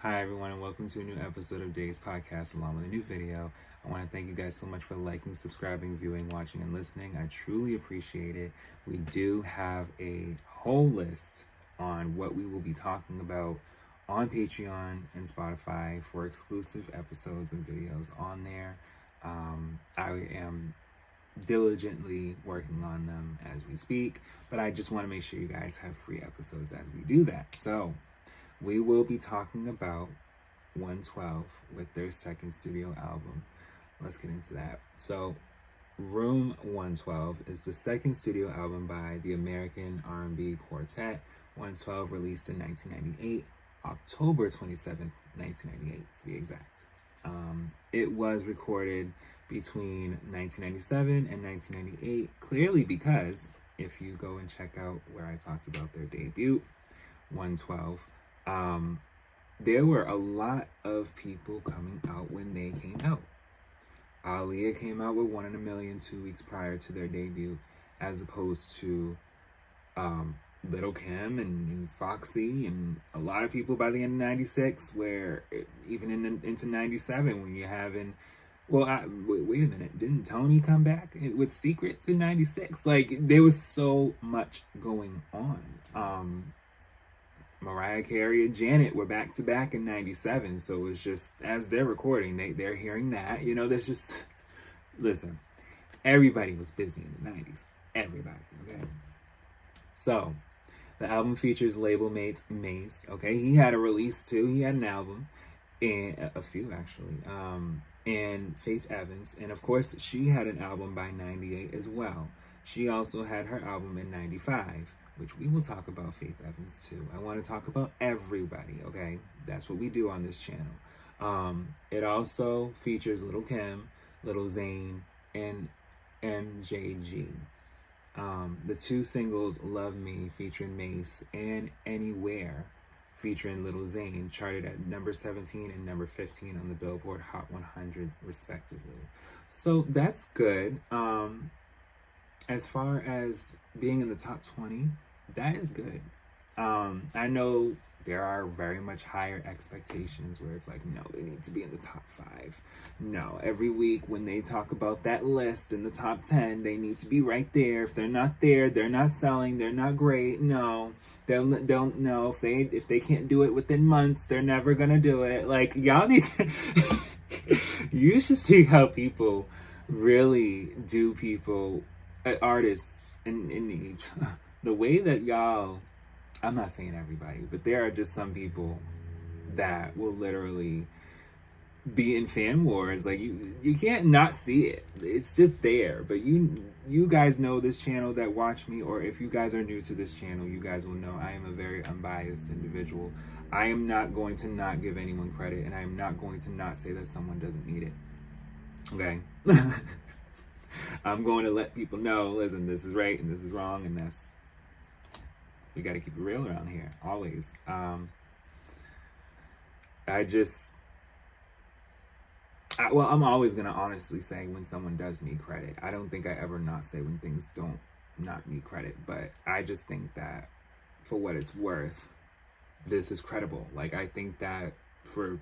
Hi everyone and welcome to a new episode of Days Podcast along with a new video. I want to thank you guys so much for liking, subscribing, viewing, watching, and listening. I truly appreciate it. We do have a whole list on what we will be talking about on Patreon and Spotify for exclusive episodes and videos on there. I am diligently working on them as we speak, but I just want to make sure you guys have free episodes as we do that. So we will be talking about 112 with their second studio album. Let's get into that. So Room 112 is the second studio album by the American R&B quartet 112, released in 1998, October 27th, 1998 to be exact. It was recorded between 1997 and 1998, clearly because if you go and check out where I talked about their debut, 112, there were a lot of people coming out when they came out. Aaliyah came out with One in a Million 2 weeks prior to their debut, as opposed to Little Kim and Foxy and a lot of people by the end of 96, where even into 97 when you're having, wait a minute, didn't Tony come back with Secrets in 96? Like, there was so much going on. Mariah Carey and Janet were back to back in 97, so it's just, as they're recording, they're hearing that, there's just, listen, everybody was busy in the 90s, everybody, okay? So the album features label mate Mase, okay? He had a release too, he had an album, and a few actually, and Faith Evans, and of course she had an album by 98 as well. She also had her album in 95, which we will talk about Faith Evans too. I want to talk about everybody, okay? That's what we do on this channel. It also features Little Kim, Little Zayn, and MJG. The two singles, Love Me featuring Mase and Anywhere featuring Little Zayn, charted at number 17 and number 15 on the Billboard Hot 100 respectively. So that's good. As far as being in the top 20, that is good. I know there are very much higher expectations where it's like, no, they need to be in the top 5. No, every week when they talk about that list in the top 10, they need to be right there. If they're not there, they're not selling, they're not great. No, don't know if they can't do it within months, they're never gonna do it. Like, y'all need to you should see how people really do people, artists in the way that y'all, I'm not saying everybody, but there are just some people that will literally be in fan wars. Like, you can't not see it. It's just there. But you guys know this channel that watch me, or if you guys are new to this channel, you guys will know I am a very unbiased individual. I am not going to not give anyone credit, and I am not going to not say that someone doesn't need it. Okay? I'm going to let people know, listen, this is right and this is wrong, and we got to keep it real around here, always. I'm always going to honestly say when someone does need credit. I don't think I ever not say when things don't not need credit, but I just think that for what it's worth, this is credible. Like, I think that for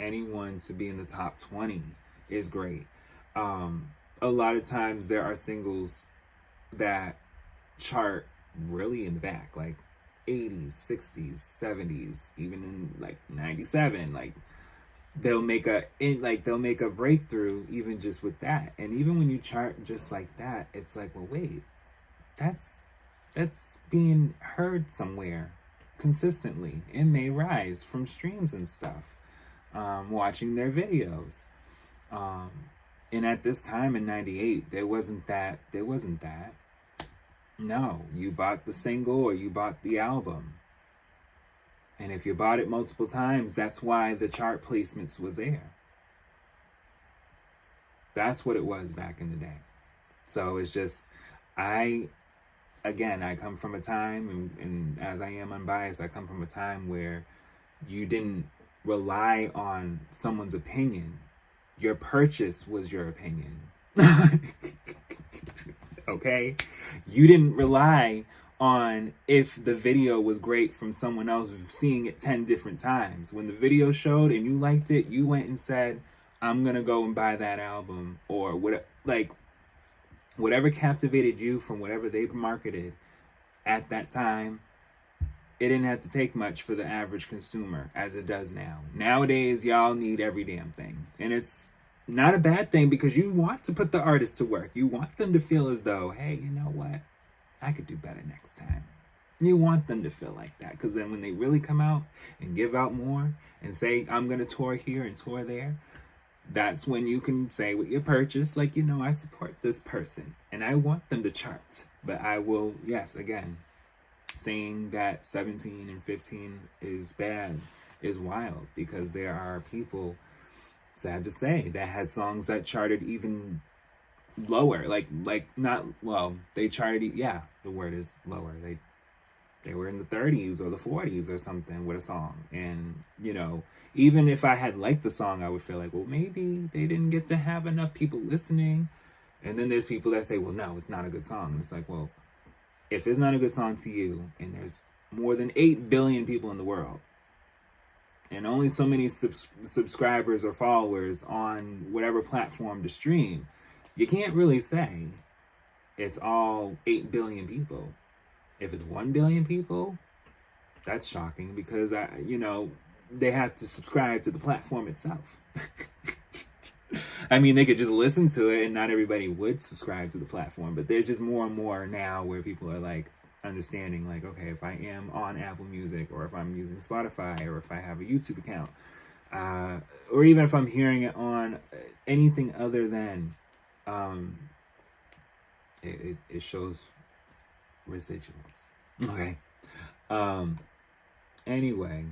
anyone to be in the top 20 is great. A lot of times there are singles that chart really in the back, like 80s, 60s, 70s, even in like 97, like they'll make a breakthrough even just with that. And even when you chart just like that, it's like, well, wait, that's being heard somewhere consistently. It may rise from streams and stuff, watching their videos. And at this time in 98, there wasn't that. No, you bought the single or you bought the album. And if you bought it multiple times, that's why the chart placements were there. That's what it was back in the day. So it's just, I come from a time, and as I am unbiased, I come from a time where you didn't rely on someone's opinion. Your purchase was your opinion. Okay? You didn't rely on if the video was great from someone else seeing it 10 different times. When the video showed and you liked it, you went and said, I'm gonna go and buy that album, or what, like whatever captivated you from whatever they marketed at that time. It didn't have to take much for the average consumer as it does now. Nowadays, y'all need every damn thing. And it's not a bad thing, because you want to put the artist to work. You want them to feel as though, hey, you know what? I could do better next time. You want them to feel like that, because then when they really come out and give out more and say, I'm going to tour here and tour there, that's when you can say with your purchase, like, you know, I support this person and I want them to chart. But I will, yes, again, saying that 17 and 15 is bad is wild, because there are people, sad to say, that had songs that charted even lower, like not, well, they charted, yeah, the word is lower, they were in the 30s or the 40s or something with a song. And you know, even if I had liked the song, I would feel like, well, maybe they didn't get to have enough people listening. And then there's people that say, well, no, it's not a good song. And it's like, well, if it's not a good song to you, and there's more than 8 billion people in the world, and only so many subscribers or followers on whatever platform to stream, you can't really say it's all 8 billion people. If it's 1 billion people, that's shocking, because they have to subscribe to the platform itself. I mean, they could just listen to it and not everybody would subscribe to the platform, but there's just more and more now where people are like understanding, like, okay, if I am on Apple Music, or if I'm using Spotify, or if I have a YouTube account, or even if I'm hearing it on anything other than, it shows residuals. Okay. Anyway,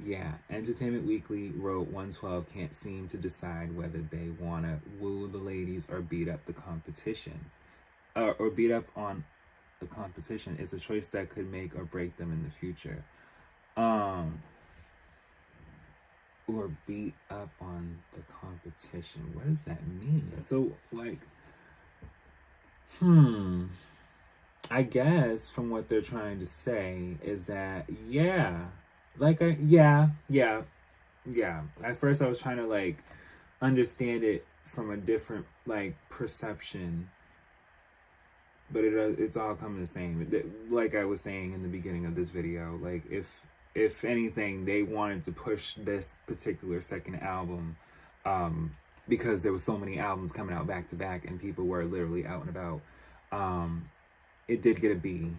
yeah, Entertainment Weekly wrote 112 can't seem to decide whether they want to woo the ladies or beat up the competition, or beat up on the competition. It's a choice that could make or break them in the future. Or beat up on the competition. What does that mean? So, like, I guess from what they're trying to say is that, yeah. At first I was trying to like understand it from a different like perception, but it's all coming the same. Like I was saying in the beginning of this video, like if anything, they wanted to push this particular second album, because there was so many albums coming out back to back and people were literally out and about. It did get a B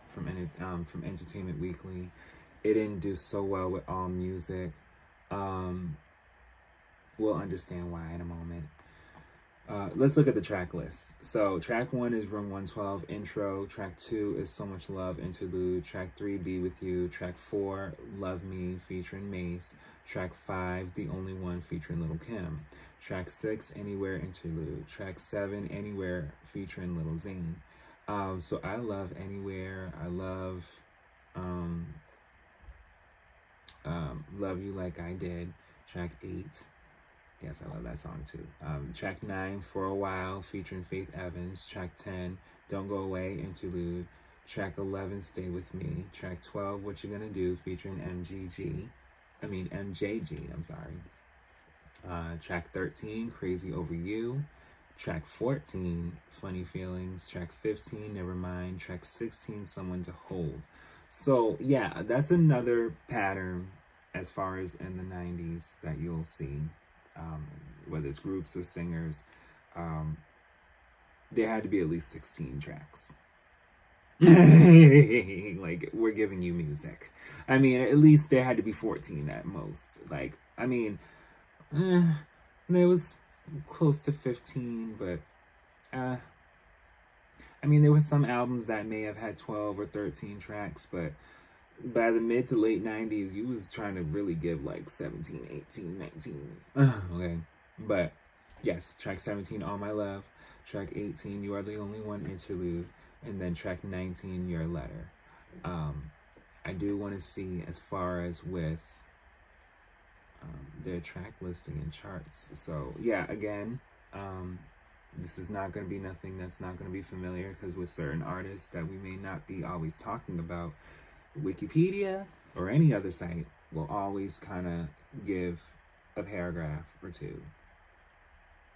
from Entertainment Weekly. It didn't do so well with AllMusic. We'll understand why in a moment. Let's look at the track list. So track 1 is Room 112 intro. Track 2 is So Much Love interlude. Track 3, Be With You. Track 4, Love Me featuring Mace. Track 5, The Only One featuring Lil' Kim. Track 6, Anywhere interlude. Track 7, Anywhere featuring Lil Zane. So I love Anywhere. I love Love You Like I Did. Track 8. Yes, I love that song too. Track 9, For a While, featuring Faith Evans. Track 10, Don't Go Away, interlude. Track 11, Stay With Me. Track 12, What You Gonna Do, featuring MJG. I'm sorry. Track 13, Crazy Over You. Track 14, Funny Feelings. Track 15, Nevermind. Track 16, Someone to Hold. So yeah, that's another pattern as far as in the 90s that you'll see. Whether it's groups or singers, there had to be at least 16 tracks. Like, we're giving you music. I mean, at least there had to be 14 at most. Like, I mean, there was close to 15, but I mean, there were some albums that may have had 12 or 13 tracks, but by the mid to late 90s, you was trying to really give like 17, 18, 19. Okay. But yes, track 17, All My Love. Track 18, You Are the Only One, interlude. And then track 19, Your Letter. I do want to see as far as with their track listing and charts. So yeah, again, This is not going to be nothing that's not going to be familiar, because with certain artists that we may not be always talking about, Wikipedia or any other site will always kind of give a paragraph or two,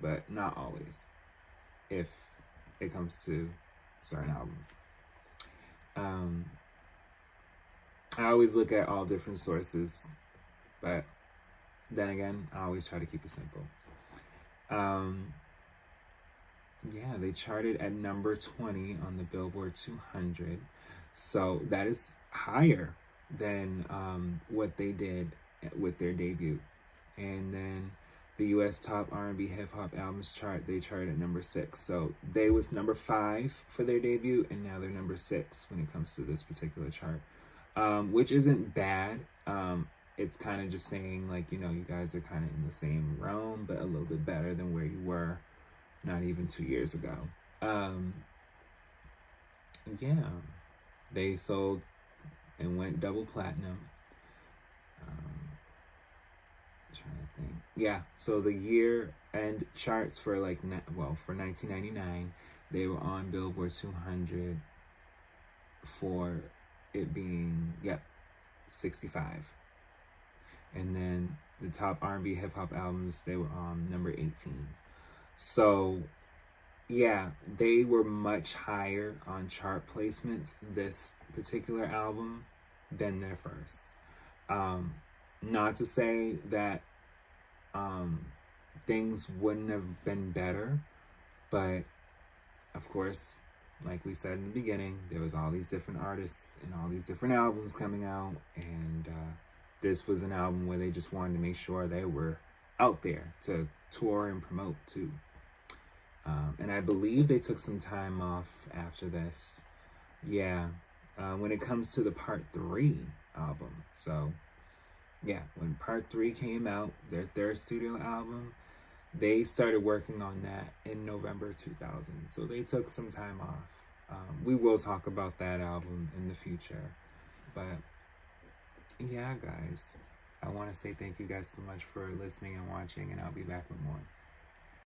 but not always if it comes to certain albums. I always look at all different sources, but then again, I always try to keep it simple. Yeah, they charted at number 20 on the Billboard 200. So that is higher than what they did with their debut. And then the U.S. top R&B hip hop albums chart, they charted at number 6. So they was number 5 for their debut, and now they're number 6 when it comes to this particular chart, which isn't bad. It's kind of just saying, like, you know, you guys are kind of in the same realm, but a little bit better than where you were not even 2 years ago. Yeah, they sold and went double platinum. Trying to think. Yeah, so the year end charts for for 1999, they were on Billboard 200 for it being 65. And then the top R&B hip hop albums, they were on number 18. So yeah, they were much higher on chart placements, this particular album, than their first. Not to say that things wouldn't have been better, but of course, like we said in the beginning, there was all these different artists and all these different albums coming out, and this was an album where they just wanted to make sure they were out there to tour and promote too. And I believe they took some time off after this. Yeah, when it comes to the Part 3 album. So yeah, when Part 3 came out, their third studio album, they started working on that in November 2000. So they took some time off. We will talk about that album in the future. But yeah, guys, I want to say thank you guys so much for listening and watching, and I'll be back with more.